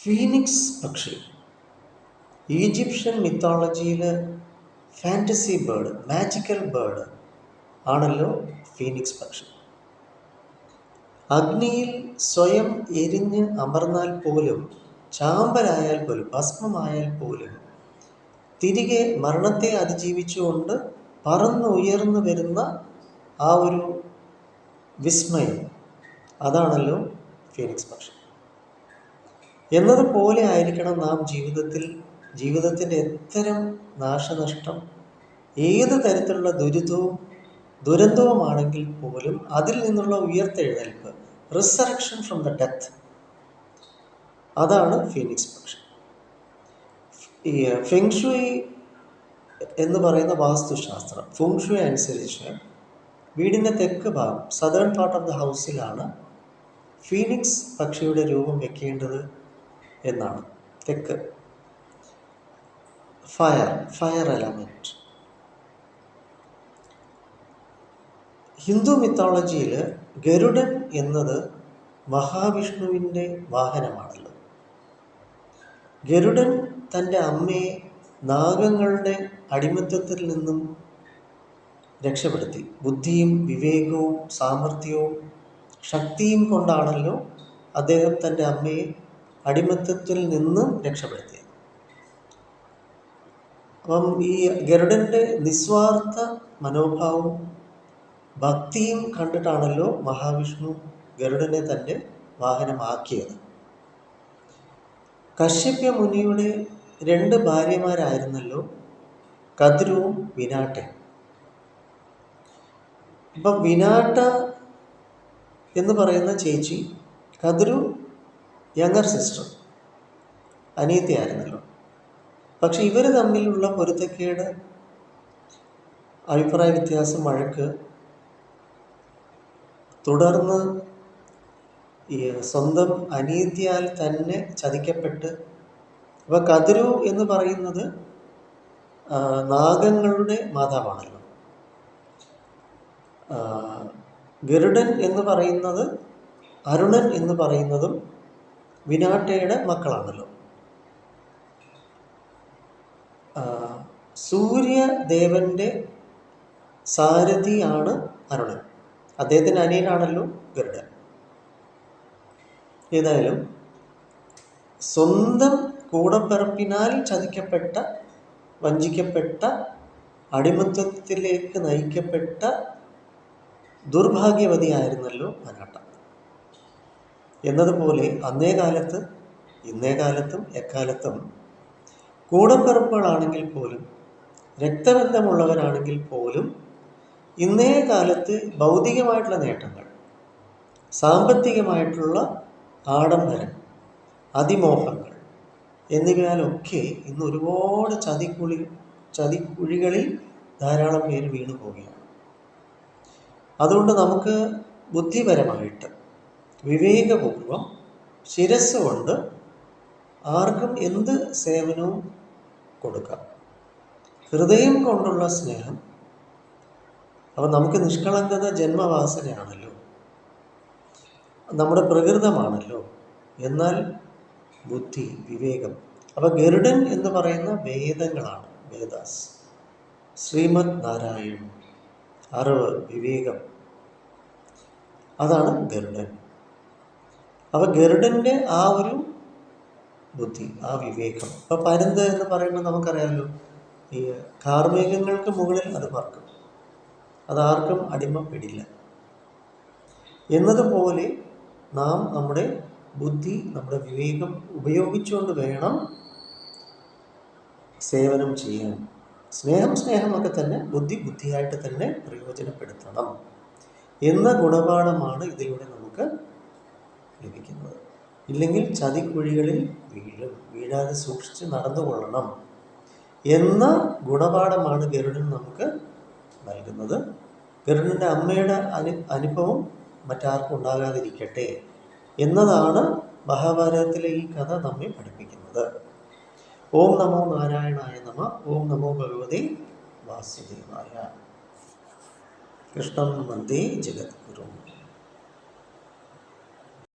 Phoenix പക്ഷി Egyptian മിത്തോളജിയിലെ fantasy bird, magical bird ആണല്ലോ ഫീനിക്സ് പക്ഷി. അഗ്നിയിൽ സ്വയം എരിഞ്ഞ് അമർന്നാൽ പോലും, ചാമ്പലായാൽ പോലും, ഭസ്മമായാൽ പോലും തിരികെ മരണത്തെ അതിജീവിച്ചുകൊണ്ട് പറന്നുയർന്നു വരുന്ന ആ ഒരു വിസ്മയം, അതാണല്ലോ ഫീനിക്സ് പക്ഷി. എന്നതുപോലെ ആയിരിക്കണം നാം ജീവിതത്തിൻ്റെ എത്തരം നാശനഷ്ടം, ഏത് തരത്തിലുള്ള ദുരന്തവുമാണെങ്കിൽ പോലും അതിൽ നിന്നുള്ള ഉയർത്തെഴുന്നേൽപ്പ്, റിസറക്ഷൻ ഫ്രം ദ ഡെത്ത്, അതാണ് ഫീനിക്സ് പക്ഷി. ഈ ഫെങ്ഷുയി എന്ന് പറയുന്ന വാസ്തുശാസ്ത്രം, ഫെങ്ഷുയി അനുസരിച്ച് വീടിൻ്റെ തെക്ക് ഭാഗം, സദേൺ പാർട്ട് ഓഫ് ദ ഹൗസിലാണ് ഫീനിക്സ് പക്ഷിയുടെ രൂപം വെക്കേണ്ടത് എന്നാണ്. തെക്ക് ഫയർ എലമെന്റ്. ഹിന്ദു മിത്തോളജിയിൽ ഗരുഡൻ എന്നത് മഹാവിഷ്ണുവിൻ്റെ വാഹനമാണല്ലോ. ഗരുഡൻ തൻ്റെ അമ്മയെ നാഗങ്ങളുടെ അടിമത്തത്തിൽ നിന്നും രക്ഷപ്പെടുത്തി. ബുദ്ധിയും വിവേകവും സാമർഥ്യവും ശക്തിയും കൊണ്ടാണല്ലോ അദ്ദേഹം തൻ്റെ അമ്മയെ അടിമത്തത്തിൽ നിന്നും രക്ഷപ്പെടുത്തിയത്. അപ്പം ഈ ഗരുഡൻ്റെ നിസ്വാർത്ഥ മനോഭാവവും ഭക്തിയും കണ്ടിട്ടാണല്ലോ മഹാവിഷ്ണു ഗരുഡനെ തൻ്റെ വാഹനമാക്കിയത്. കശ്യപ്യ മുനിയുടെ 2 ഭാര്യമാരായിരുന്നല്ലോ കദ്രുവും വിനാട്ടയും. ഇപ്പം വിനാട്ട എന്ന് പറയുന്ന ചേച്ചി, കദ്രു യങ്ങർ സിസ്റ്റർ, അനിയത്തിയായിരുന്നല്ലോ. പക്ഷെ ഇവർ തമ്മിലുള്ള പൊരുത്തക്കേട്, അഭിപ്രായ വ്യത്യാസം, വഴക്ക് തുടർന്ന് ഈ സ്വന്തം അനിയത്തിയാൽ തന്നെ ചതിക്കപ്പെട്ട്, അപ്പോൾ കദ്രു എന്ന് പറയുന്നത് നാഗങ്ങളുടെ മാതാവാണല്ലോ. ഗരുഡൻ എന്ന് പറയുന്നത്, അരുണൻ എന്ന് പറയുന്നതും വിനാട്ടയുടെ മക്കളാണല്ലോ. സൂര്യദേവന്റെ സാരഥിയാണ് അരുണൻ, അദ്ദേഹത്തിൻ്റെ അനിയനാണല്ലോ ഗരുഡൻ. ഏതായാലും സ്വന്തം കൂടപ്പിറപ്പിനാൽ ചതിക്കപ്പെട്ട, വഞ്ചിക്കപ്പെട്ട, അടിമത്വത്തിലേക്ക് നയിക്കപ്പെട്ട ദുർഭാഗ്യവതിയായിരുന്നല്ലോ വിനാട്ട. എന്നതുപോലെ അന്നേ കാലത്ത്, ഇന്നേ കാലത്തും എക്കാലത്തും കൂടപ്പിറപ്പുകളാണെങ്കിൽ പോലും, രക്തബന്ധമുള്ളവരാണെങ്കിൽ പോലും, ഇന്നേ കാലത്ത് ഭൗതികമായിട്ടുള്ള നേട്ടങ്ങൾ, സാമ്പത്തികമായിട്ടുള്ള ആഡംബരം, അതിമോഹങ്ങൾ എന്നിവയാലൊക്കെ ഇന്ന് ഒരുപാട് ചതിക്കുഴികളിൽ ധാരാളം പേര് വീണു പോവുകയാണ്. അതുകൊണ്ട് നമുക്ക് ബുദ്ധിപരമായിട്ട്, വിവേകപൂർവം, ശിരസ് കൊണ്ട് ആർക്കും എന്ത് സേവനവും കൊടുക്കാം. ഹൃദയം കൊണ്ടുള്ള സ്നേഹം, അപ്പം നമുക്ക് നിഷ്കളങ്കത ജന്മവാസനയാണല്ലോ, നമ്മുടെ പ്രകൃതമാണല്ലോ. എന്നാൽ ബുദ്ധി, വിവേകം, അപ്പം ഗരുഡൻ എന്ന് പറയുന്ന വേദങ്ങളാണ്, വേദാസ്, ശ്രീമദ് നാരായണൻ, അറിവ്, വിവേകം, അതാണ് ഗരുഡൻ. അപ്പം ഗരുഡൻ്റെ ആ ഒരു ബുദ്ധി, ആ വിവേകം. അപ്പം പരുന്ത് എന്ന് പറയുമ്പോൾ നമുക്കറിയാമല്ലോ, ഈ കാർമേഘങ്ങൾക്ക് മുകളിൽ അത് പറക്കും, അതാർക്കും അടിമപ്പെടില്ല. എന്നതുപോലെ നാം നമ്മുടെ ബുദ്ധി, നമ്മുടെ വിവേകം ഉപയോഗിച്ചുകൊണ്ട് വേണം സേവനം ചെയ്യാൻ. സ്നേഹമൊക്കെ തന്നെ ബുദ്ധിയായിട്ട് തന്നെ പ്രയോജനപ്പെടുത്തണം എന്ന ഗുണപാഠമാണ് ഇതിലൂടെ നമുക്ക് ലഭിക്കുന്നത്. ഇല്ലെങ്കിൽ ചതിക്കുഴികളിൽ വീഴാതെ സൂക്ഷിച്ച് നടന്നുകൊള്ളണം എന്ന ഗുണപാഠമാണ് ഗരുഡൻ നമുക്ക് നൽകുന്നത്. ഗരുഡൻ്റെ അമ്മയുടെ അനുഭവം മറ്റാർക്കും ഉണ്ടാകാതിരിക്കട്ടെ എന്നതാണ് മഹാഭാരതത്തിലെ ഈ കഥ നമ്മെ പഠിപ്പിക്കുന്നത്. ഓം നമോ നാരായണായ നമ. ഓം നമോ ഭഗവതേ വാസുദേവായ. കൃഷ്ണം വന്ദേ ജഗദ്ഗുരും.